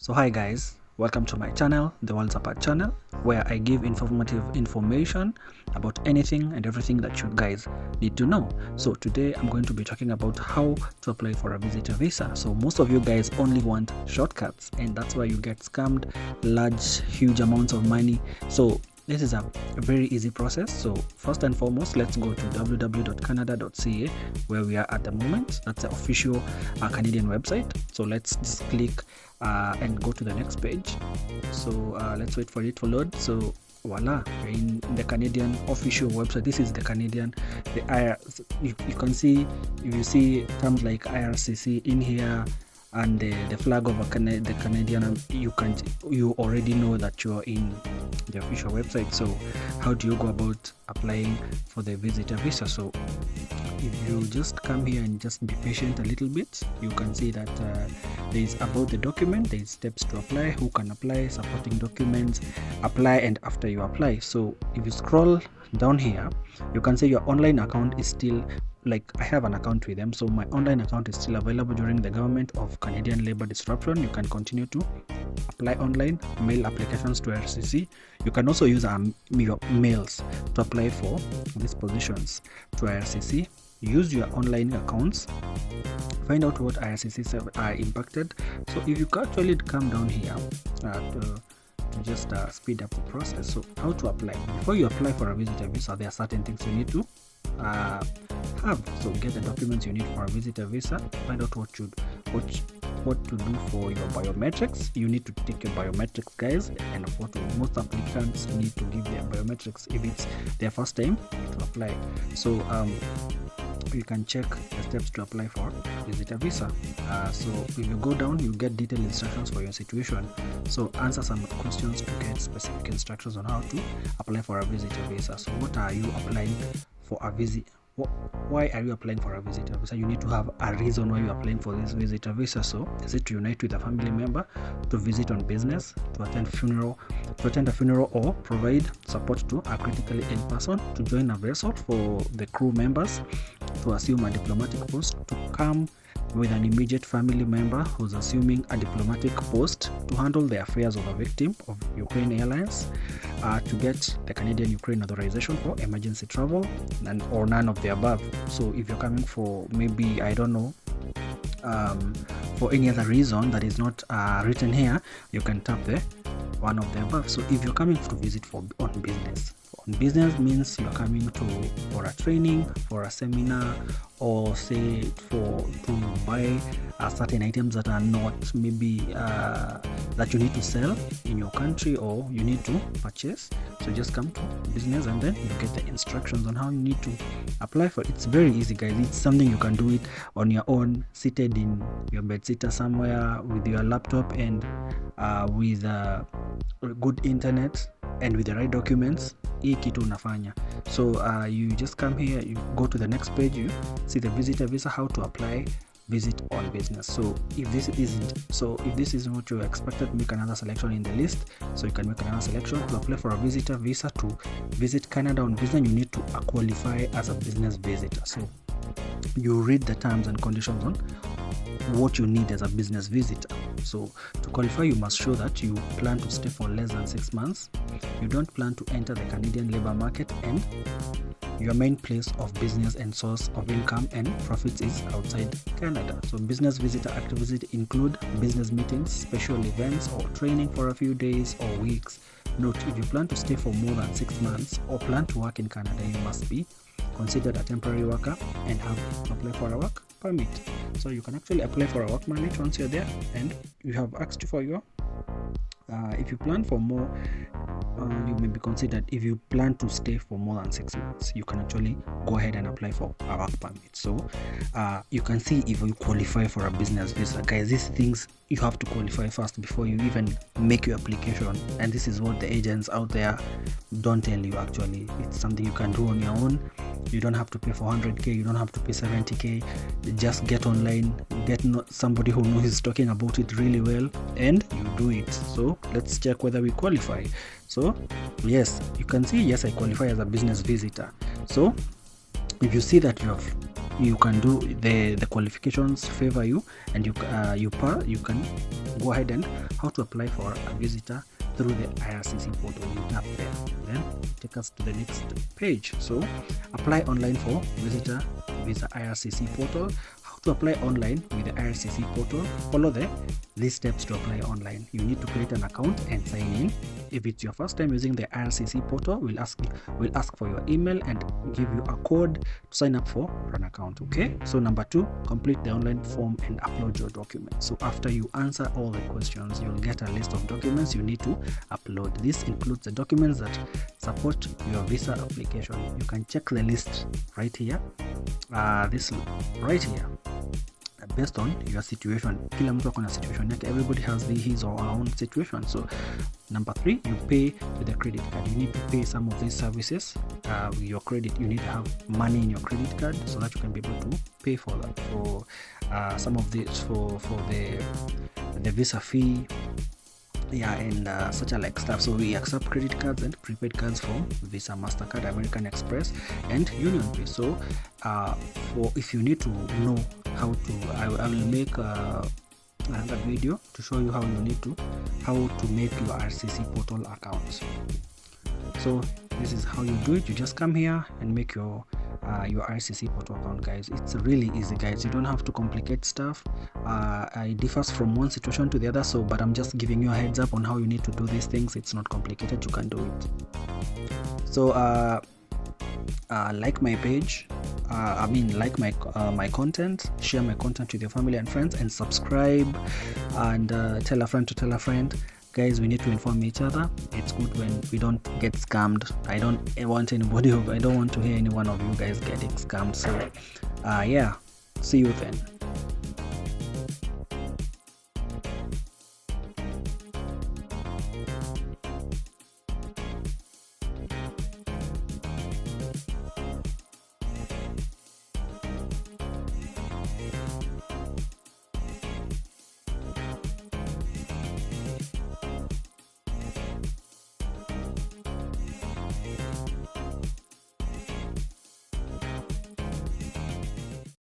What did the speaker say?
So hi guys, welcome to my channel, the World's Apart channel, where I give informative information about anything and everything that you guys need to know. So today I'm going to be talking about how to apply for a visitor visa. So most of you guys only want shortcuts, and that's why you get scammed huge amounts of money. So this is a very easy process. So first and foremost, let's go to www.canada.ca, where we are at the moment. That's the official Canadian website. So let's just click and go to the next page. So let's wait for it to load. So voila, we're in the Canadian official website. This is the Canadian, you can see, if you see terms like IRCC in here and the flag of the Canadian, you already know that you're in the official website. So how do you go about applying for the visitor visa? So if you just come here and just be patient a little bit, you can see that there is about the document, there is steps to apply, who can apply, supporting documents, apply, and after you apply. So if you scroll down here, you can see your online account is still, like I have an account with them, so my online account is still available during the government of Canadian labor disruption. You can continue to apply online, mail applications to RCC. You can also use your mails to apply for these positions to IRCC. Use your online accounts, find out what IRCCs are impacted. So if you actually come down here to just speed up the process. So how to apply? Before you apply for a visitor visa, there are certain things you need to have. So get the documents you need for a visitor visa, find out what to do for your biometrics. You need to take your biometrics, guys, and most applicants need to give their biometrics if it's their first time to apply. So you can check the steps to apply for visitor visa. So if you go down, you get detailed instructions for your situation. So answer some questions to get specific instructions on how to apply for a visitor visa. So what are you applying for a visit? Why are you applying for a visitor visa? You need to have a reason why you're applying for this visitor visa. So is it to unite with a family member, to visit on business, to attend a funeral, or provide support to a critically ill person, to join a vessel for the crew members, to assume a diplomatic post, to come with an immediate family member who's assuming a diplomatic post, to handle the affairs of a victim of Ukraine Airlines, to get the Canadian Ukraine authorization for emergency travel, or none of the above. So if you're coming for, maybe, I don't know, for any other reason that is not written here, you can tap the one of the above. So if you're coming to visit on business means you're coming for a training, for a seminar, or say to buy certain items that are not maybe that you need to sell in your country or you need to purchase. So just come to business and then you get the instructions on how you need to apply for it. It's very easy, guys. It's something you can do it on your own, seated in your bedsitter somewhere with your laptop and with good internet and with the right documents. Hii kitu unafanya. So you just come here, you go to the next page, you see the visitor visa, how to apply, visit on business. So if this isn't what you expected, make another selection in the list. So you can make another selection to apply for a visitor visa to visit Canada on business. You need to qualify as a business visitor. So you read the terms and conditions on what you need as a business visitor. So to qualify, you must show that you plan to stay for less than 6 months, you don't plan to enter the Canadian labor market, and your main place of business and source of income and profits is outside Canada. So business visitor activities include business meetings, special events, or training for a few days or weeks. Note, if you plan to stay for more than 6 months or plan to work in Canada, you must be considered a temporary worker and have to apply for a work permit. So you can actually apply for a work permit once you're there, and you have asked for your if you plan for more, you may be considered. If you plan to stay for more than 6 months, you can actually go ahead and apply for a work permit. So you can see if you qualify for a business visa, guys. These things you have to qualify first before you even make your application, and this is what the agents out there don't tell you. Actually, it's something you can do on your own. You don't have to pay 400k, you don't have to pay 70k. Just get online, get somebody who knows talking about it really well, and you do it. So let's check whether we qualify. So yes, you can see, yes, I qualify as a business visitor. So if you see that you have you can do the qualifications favor you, and you can go ahead and how to apply for a visitor through the IRCC portal. You tap there, then take us to the next page. So apply online for visitor visa IRCC portal. How to apply online with the IRCC portal? Follow these steps to apply online. You need to create an account and sign in. If it's your first time using the IRCC portal, we'll ask for your email and give you a code to sign up for an account. Okay, so number 2, complete the online form and upload your documents. So after you answer all the questions, you'll get a list of documents you need to upload. This includes the documents that support your visa application. You can check the list right here, this right here, based on your situation. Kila mtu akona situation yake, everybody has his or her own situation. So number 3, you pay with a credit card. You need to pay some of these services with your credit. You need to have money in your credit card so that you can be able to pay for that, for some of this, for the visa fee, and such a like stuff. So we accept credit cards and prepaid cards from Visa, MasterCard, American Express, and UnionPay. So for if you need to know how to, I will make another video to show you how to make your IRCC portal account. So this is how you do it. You just come here and make your IRCC portal account, guys. It's really easy, guys. You don't have to complicate stuff. It differs from one situation to the other, so but I'm just giving you a heads up on how you need to do these things. It's not complicated, you can do it. So like my page, like my content, share my content with your family and friends, and subscribe, and tell a friend to tell a friend. Guys, we need to inform each other. It's good when we don't get scammed. I don't want to hear any one of you guys getting scammed. So yeah, see you then.